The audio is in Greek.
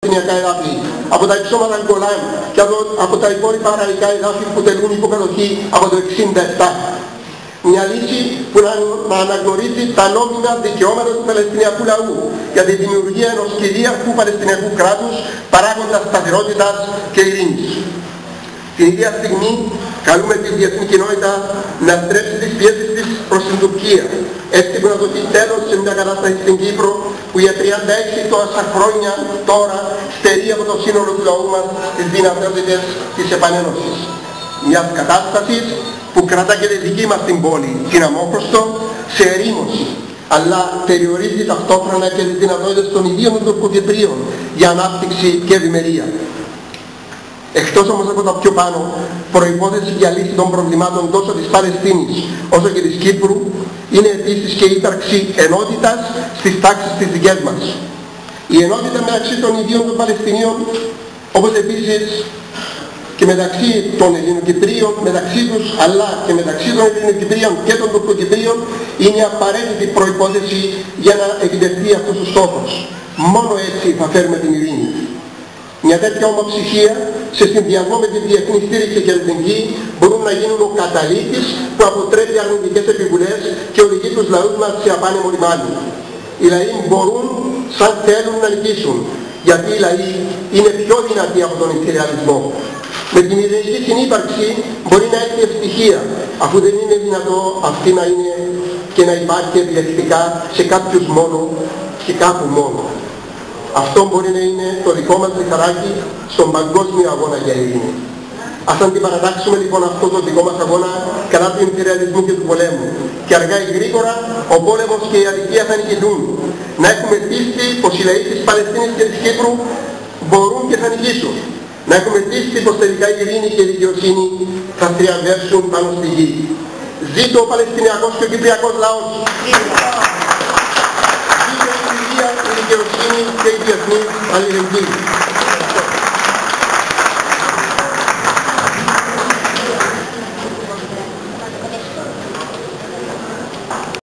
εδάφη, από τα υψώματα Γκολάν και από τα υπόλοιπα αραϊκά εδάφη που τελούν υποκατοχή από το 1967. Μια λύση που να αναγνωρίζει τα νόμιμα δικαιώματα του Παλαιστινιακού λαού για τη δημιουργία ενός κυρίαρχου Παλαιστινιακού κράτους παράγοντα σταθερότητας και ειρήνης. Την ίδια στιγμή καλούμε τη διεθνή κοινότητα να στρέψει τις πιέσεις της προς την Τουρκία, έτσι που να δοθεί τέλος σε μια κατάσταση στην Κύπρο που για 36 τόσα χρόνια τώρα στερεί από το σύνολο του λαού μας τις δυνατότητες της επανένωσης. Μιας κατάστασης που κρατά και τη δική μας την πόλη, την Αμόχωστο, σε ερήμωση, αλλά περιορίζει ταυτόχρονα και τις δυνατότητες των ιδίων των Τουρκοκυπρίων για ανάπτυξη και ευημερία. Εκτός όμως από τα πιο πάνω, προϋπόθεση για λύση των προβλημάτων τόσο της Παλαιστίνης όσο και της Κύπρου είναι επίσης και η ύπαρξη ενότητας στις τάξεις της δικές μας. Η ενότητα μεταξύ των ιδίων των Παλαιστινίων, όπως επίσης και μεταξύ των Ελληνοκυπρίων, μεταξύ τους αλλά και μεταξύ των Ελληνοκυπρίων και των Τουρκοκυπρίων είναι απαραίτητη προϋπόθεση για να επιτευχθεί αυτός ο στόχος. Μόνο έτσι θα φέρουμε την ειρήνη. Μια τέτοια ομοψυχία σε συνδυασμό με τη διεθνή στήριξη και ελληνική μπορούν να γίνουν ο καταλήτης που αποτρέπει αρνητικές επιβουλές και οδηγεί τους λαούς μας σε απάνεμο λιμάνι. Οι λαοί μπορούν σαν θέλουν να νικήσουν, γιατί οι λαοί είναι πιο δυνατοί από τον ιμπεριαλισμό. Με την ειρηνική συνύπαρξη μπορεί να έχει ευτυχία, αφού δεν είναι δυνατό αυτή να είναι και να υπάρχει επιλεκτικά σε κάποιους μόνο και κάπου μόνο. Αυτό μπορεί να είναι το δικό μας λιθαράκι στον παγκόσμιο αγώνα για ειρήνη. Ας αντιπαρατάξουμε λοιπόν αυτό το δικό μας αγώνα κατά του ιμπεριαλισμού και του πολέμου. Και αργά ή γρήγορα ο πόλεμος και η αδικία θα νικηθούν. Να έχουμε πίστη πως οι λαοί της Παλαιστίνης και της Κύπρου μπορούν και θα νικήσουν. Να έχουμε πίστη πως τελικά η ειρήνη και η δικαιοσύνη θα θριαμβεύσουν πάνω στη γη. Ζήτω ο Παλαιστινιακός και ο Κυπριακός λαός. Η δικαιοσύνη και η διεθνή αλληλεγγύη.